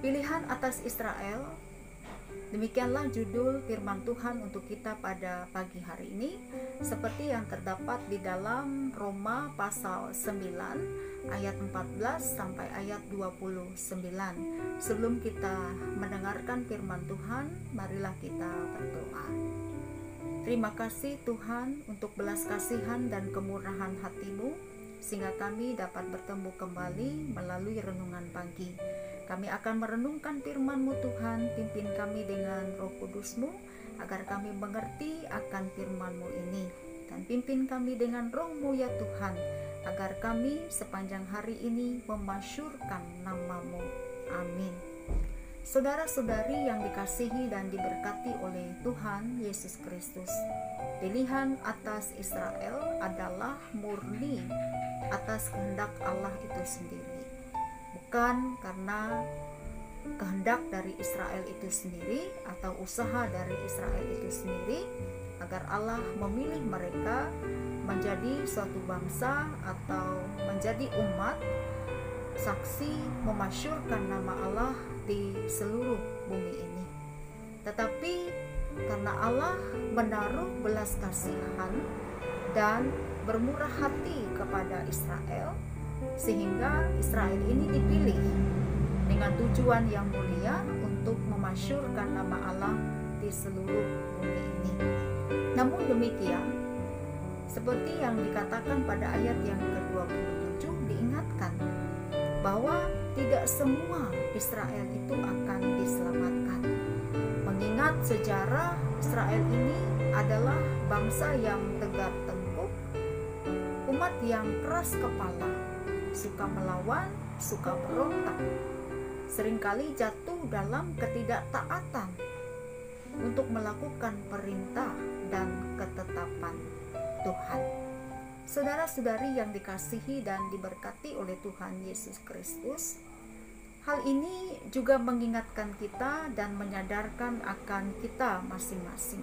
Pilihan atas Israel. Demikianlah judul firman Tuhan untuk kita pada pagi hari ini, seperti yang terdapat di dalam Roma pasal 9 ayat 14 sampai ayat 29. Sebelum kita mendengarkan firman Tuhan, marilah kita berdoa. Terima kasih Tuhan untuk belas kasihan dan kemurahan hati-Mu, sehingga kami dapat bertemu kembali melalui renungan pagi. Kami akan merenungkan firman-Mu Tuhan, pimpin kami dengan Roh Kudus-Mu, agar kami mengerti akan firman-Mu ini. Dan pimpin kami dengan Roh-Mu ya Tuhan, agar kami sepanjang hari ini memasyurkan nama-Mu. Amin. Saudara-saudari yang dikasihi dan diberkati oleh Tuhan Yesus Kristus, pilihan atas Israel adalah murni atas kehendak Allah itu sendiri. Bukan karena kehendak dari Israel itu sendiri atau usaha dari Israel itu sendiri agar Allah memilih mereka menjadi suatu bangsa atau menjadi umat saksi memasyurkan nama Allah di seluruh bumi ini. Tetapi karena Allah menaruh belas kasihan dan bermurah hati kepada Israel, sehingga Israel ini dipilih dengan tujuan yang mulia untuk memasyurkan nama Allah di seluruh bumi ini. Namun demikian, seperti yang dikatakan pada ayat yang ke-27, diingatkan bahwa tidak semua Israel itu akan diselamatkan. Mengingat sejarah Israel ini adalah bangsa yang tegar tengkuk, umat yang keras kepala, suka melawan, suka berontak, seringkali jatuh dalam ketidaktaatan untuk melakukan perintah dan ketetapan Tuhan. Saudara-saudari yang dikasihi dan diberkati oleh Tuhan Yesus Kristus, hal ini juga mengingatkan kita dan menyadarkan akan kita masing-masing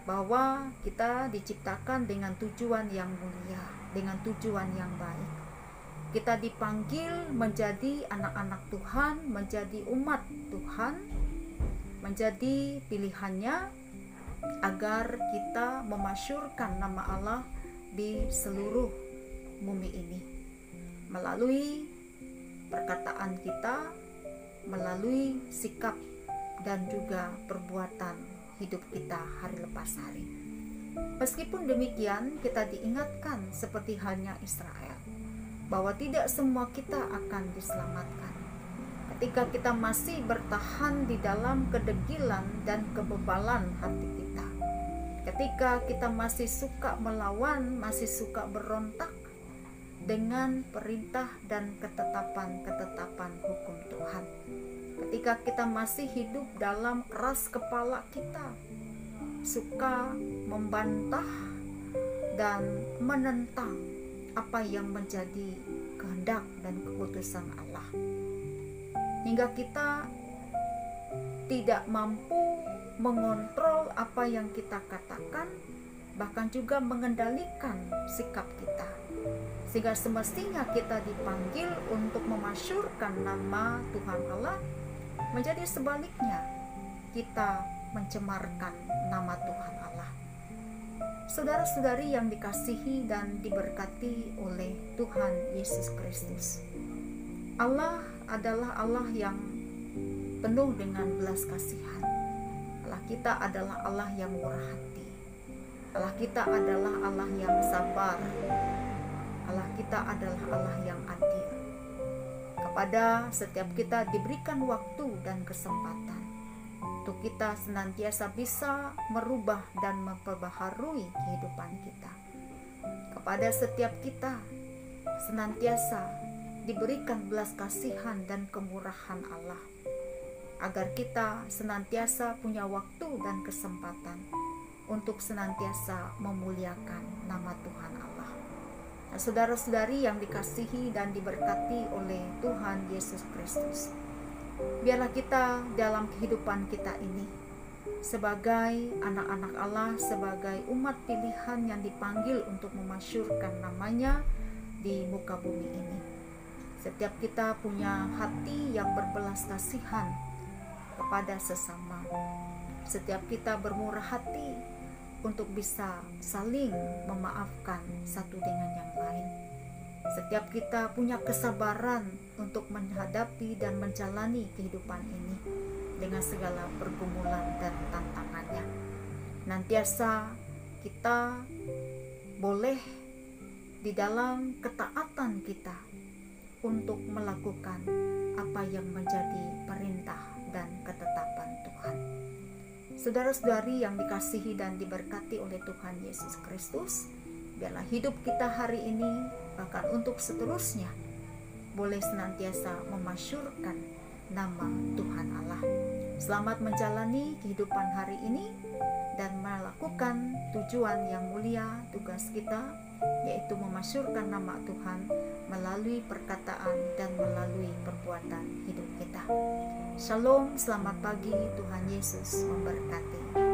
bahwa kita diciptakan dengan tujuan yang mulia, dengan tujuan yang baik. Kita dipanggil menjadi anak-anak Tuhan, menjadi umat Tuhan, menjadi pilihannya agar kita memasyurkan nama Allah di seluruh bumi ini melalui perkataan kita, melalui sikap dan juga perbuatan hidup kita hari lepas hari. Meskipun demikian, kita diingatkan seperti halnya Israel bahwa tidak semua kita akan diselamatkan. Ketika kita masih bertahan di dalam kedegilan dan kebebalan hati kita, ketika kita masih suka melawan, masih suka berontak dengan perintah dan ketetapan-ketetapan hukum Tuhan, ketika kita masih hidup dalam keras kepala kita, suka membantah dan menentang apa yang menjadi kehendak dan keputusan Allah, hingga kita tidak mampu mengontrol apa yang kita katakan, bahkan juga mengendalikan sikap kita, sehingga semestinya kita dipanggil untuk memasyurkan nama Tuhan Allah, menjadi sebaliknya kita mencemarkan nama Tuhan Allah. Saudara-saudari yang dikasihi dan diberkati oleh Tuhan Yesus Kristus, Allah adalah Allah yang penuh dengan belas kasihan. Allah kita adalah Allah yang murah hati. Allah kita adalah Allah yang sabar. Allah kita adalah Allah yang adil. Kepada setiap kita diberikan waktu dan kesempatan untuk kita senantiasa bisa merubah dan memperbaharui kehidupan kita. Kepada setiap kita senantiasa diberikan belas kasihan dan kemurahan Allah, agar kita senantiasa punya waktu dan kesempatan untuk senantiasa memuliakan nama Tuhan Allah. Nah, saudara-saudari yang dikasihi dan diberkati oleh Tuhan Yesus Kristus, biarlah kita dalam kehidupan kita ini sebagai anak-anak Allah, sebagai umat pilihan yang dipanggil untuk memasyurkan namanya di muka bumi ini, Setiap kita punya hati yang berbelas kasihan kepada sesama. Setiap kita bermurah hati untuk bisa saling memaafkan satu dengan yang lain. Setiap kita punya kesabaran untuk menghadapi dan menjalani kehidupan ini dengan segala pergumulan dan tantangannya. Nantiasa kita boleh di dalam ketaatan kita untuk melakukan apa yang menjadi perintah dan ketetapan Tuhan. Saudara-saudari yang dikasihi dan diberkati oleh Tuhan Yesus Kristus, biarlah hidup kita hari ini, bahkan untuk seterusnya, boleh senantiasa memasyurkan nama Tuhan Allah. Selamat menjalani kehidupan hari ini dan melakukan tujuan yang mulia tugas kita, yaitu memasyurkan nama Tuhan melalui perkataan dan melalui perbuatan hidup kita. Shalom, selamat pagi, Tuhan Yesus memberkati.